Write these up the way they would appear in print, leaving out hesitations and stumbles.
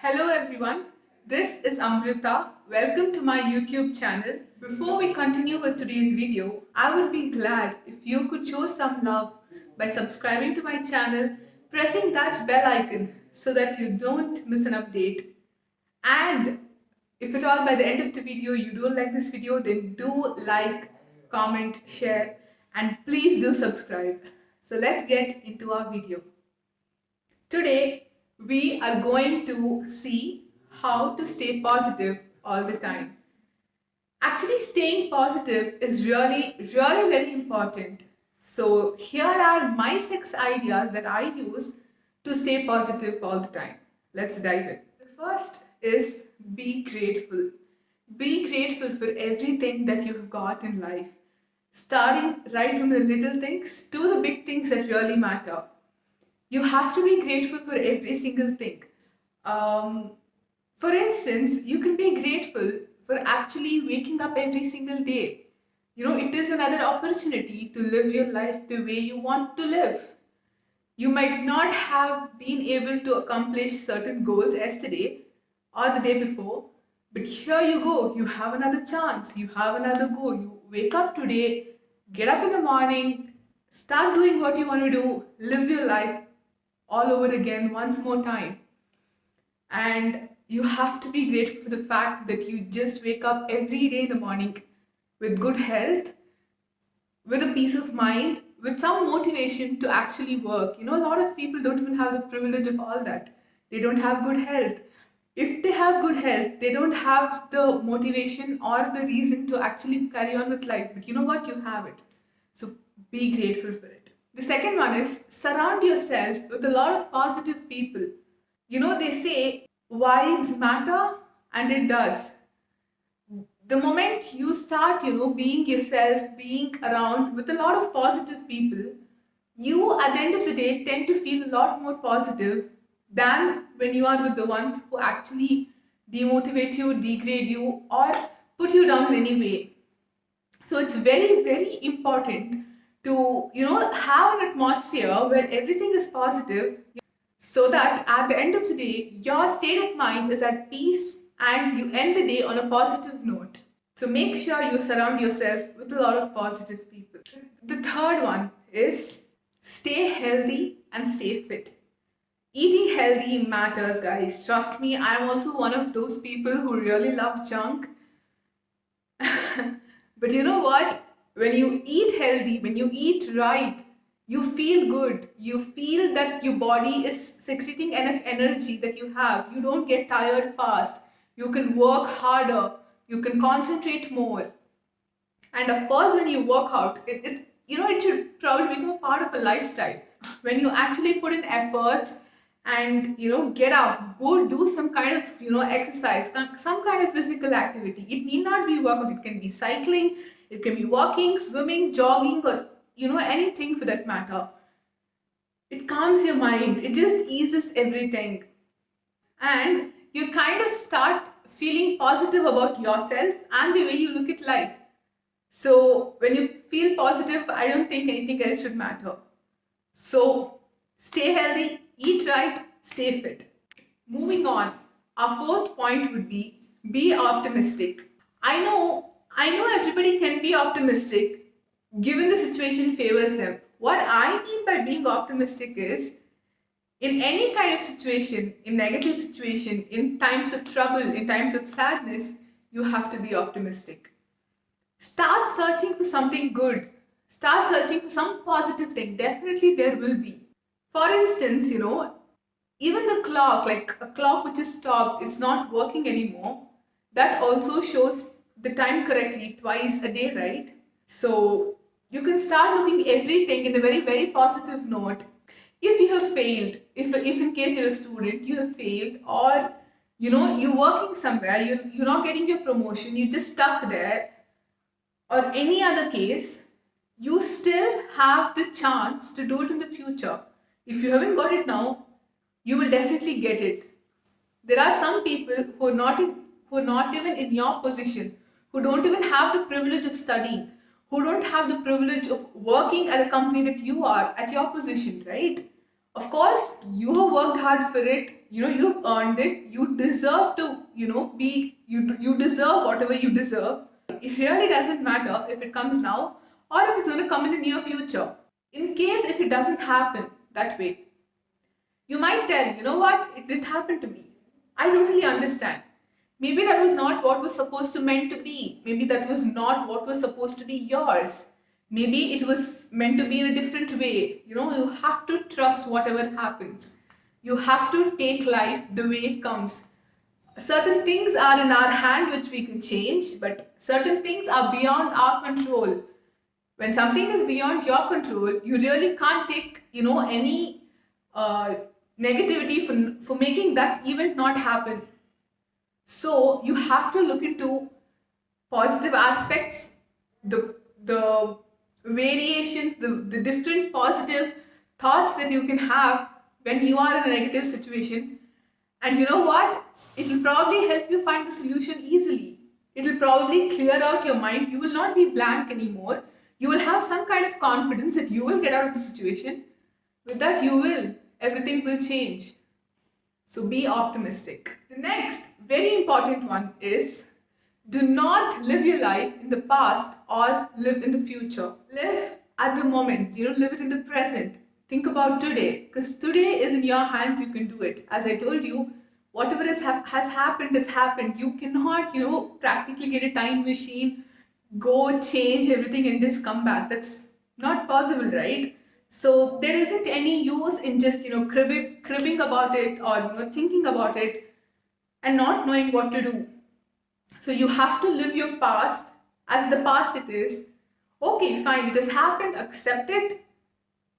Hello everyone, this is Amrita. Welcome to my YouTube channel. Before we continue with today's video, I would be glad if you could show some love by subscribing to my channel, pressing that bell icon so that you don't miss an update. And if at all by the end of the video you don't like this video, then do like, comment, share, and please do subscribe. So let's get into our video. Today, we are going to see how to stay positive all the time. Actually, staying positive is really very important. So, here are my 6 ideas that I use to stay positive all the time. Let's dive in. The first is be grateful. Be grateful for everything that you've got in life, starting right from the little things to the big things that really matter. You have to be grateful for every single thing. Um, for instance, you can be grateful for actually waking up every single day. It is another opportunity to live your life the way you want to live. You might not have been able to accomplish certain goals yesterday or the day before, but here you go. You have another chance. You have another goal. You wake up today, get up in the morning, start doing what you want to do, live your life all over again once more time. And you have to be grateful for the fact that you just wake up every day in the morning with good health, with a peace of mind, with some motivation to actually work. A lot of people don't even have the privilege of all that. They don't have good health. If they have good health, they don't have the motivation or the reason to actually carry on with life. But you know what? You have it. So be grateful for it. The second one is surround yourself with a lot of positive people. They say vibes matter, and it does. The moment you start, being yourself, being around with a lot of positive people, you at the end of the day tend to feel a lot more positive than when you are with the ones who actually demotivate you, degrade you, or put you down in any way. So it's very important to have an atmosphere where everything is positive, so that at the end of the day your state of mind is at peace and you end the day on a positive note. So make sure you surround yourself with a lot of positive people. The third one is stay healthy and stay fit. Eating healthy matters, guys. Trust me, I'm also one of those people who really love junk. But you know what? When you eat healthy, when you eat right, you feel good. You feel that your body is secreting enough energy that you have. You don't get tired fast. You can work harder. You can concentrate more. And of course, when you work out, it should probably become a part of a lifestyle. When you actually put in efforts and get out, go do some kind of exercise, some kind of physical activity. It need not be workout. It can be cycling, it can be walking, swimming, jogging, or anything for that matter. It calms your mind. It just eases everything, and you kind of start feeling positive about yourself and the way you look at life. So when you feel positive, I don't think anything else should matter. So stay healthy, eat right, stay fit. Moving on, our fourth point would be optimistic. I know everybody can be optimistic given the situation favors them. What I mean by being optimistic is in any kind of situation, in negative situation, in times of trouble, in times of sadness, you have to be optimistic. Start searching for something good. Start searching for some positive thing. Definitely there will be. For instance, even the clock, like a clock which is stopped, it's not working anymore. That also shows the time correctly twice a day, right? So you can start looking everything in a very positive note. If you have failed, if in case you're a student, you have failed, or you're working somewhere, you're not getting your promotion, you just stuck there, or any other case, you still have the chance to do it in the future. If you haven't got it now, you will definitely get it. There are some people who are not even in your position, who don't even have the privilege of studying, who don't have the privilege of working at a company that you are at your position, right? Of course, you have worked hard for it. You've earned it. You deserve to, you deserve whatever you deserve. It really doesn't matter if it comes now or if it's going to come in the near future. In case if it doesn't happen that way, you might tell, you know what, it did happen to me. I totally understand. Maybe that was not what was supposed to meant to be. Maybe that was not what was supposed to be yours. Maybe it was meant to be in a different way. You have to trust whatever happens. You have to take life the way it comes. Certain things are in our hand which we can change, but certain things are beyond our control. When something is beyond your control, you really can't take, any uh, negativity for making that event not happen. So you have to look into positive aspects, the variations, the different positive thoughts that you can have when you are in a negative situation. And you know what? It will probably help you find the solution easily. It will probably clear out your mind. You will not be blank anymore. You will have some kind of confidence that you will get out of the situation. With that, you will. Everything will change. So be optimistic. The next very important one is do not live your life in the past or live in the future. Live at the moment, live it in the present. Think about today because today is in your hands, you can do it. As I told you, whatever has happened has happened. You cannot, practically get a time machine, go change everything and just come back. That's not possible, right? So there isn't any use in just cribbing about it or thinking about it and not knowing what to do. So you have to live your past as the past it is. Okay, fine, it has happened, accept it.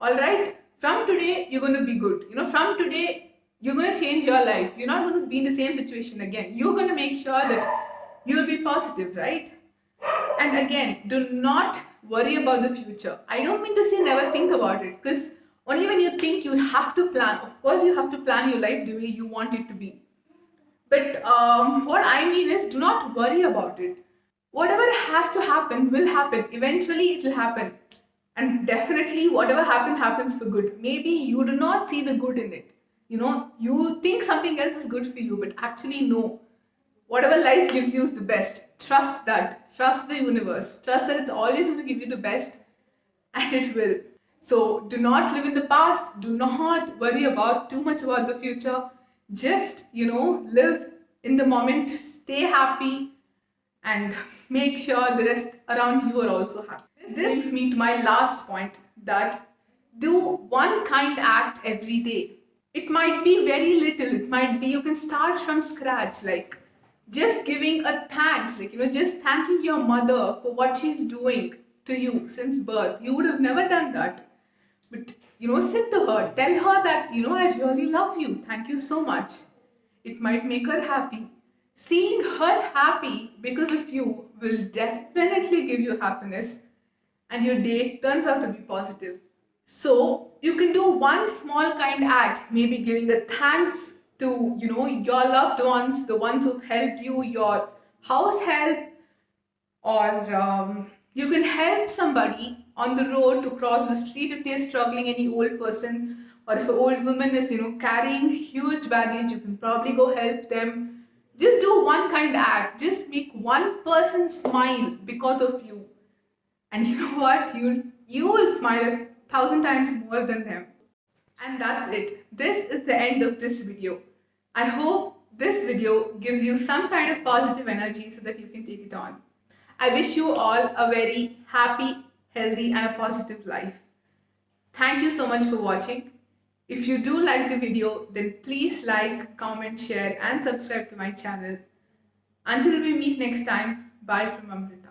All right, from today you're going to be good. From today you're going to change your life. You're not going to be in the same situation again. You're going to make sure that you'll be positive, right? And again, do not worry about the future. I don't mean to say never think about it, because only when you think, you have to plan. Of course, you have to plan your life the way you want it to be. But what I mean is, do not worry about it. Whatever has to happen will happen. Eventually, it will happen. And definitely, whatever happens for good. Maybe you do not see the good in it. You think something else is good for you, but actually, no. Whatever life gives you is the best. Trust that. Trust the universe. Trust that it's always going to give you the best, and it will. So do not live in the past. Do not worry about too much about the future. Just, live in the moment. Stay happy and make sure the rest around you are also happy. This brings me to my last point, that do one kind act every day. It might be very little. It might be you can start from scratch, like just giving a thanks, like just thanking your mother for what she's doing to you since birth. You would have never done that, but sit to her, tell her that I really love you, thank you so much. It might make her happy. Seeing her happy because of you will definitely give you happiness, and your day turns out to be positive. So you can do one small kind act, maybe giving a thanks to your loved ones, the ones who helped you, your house help, or you can help somebody on the road to cross the street if they're struggling, any old person, or if an old woman is carrying huge baggage, you can probably go help them. Just do one kind act. Just make one person smile because of you, and you know what? You will smile 1,000 times more than them. And that's it. This is the end of this video. I hope this video gives you some kind of positive energy so that you can take it on. I wish you all a very happy, healthy, and a positive life. Thank you so much for watching. If you do like the video, then please like, comment, share, and subscribe to my channel. Until we meet next time, bye from Amrita.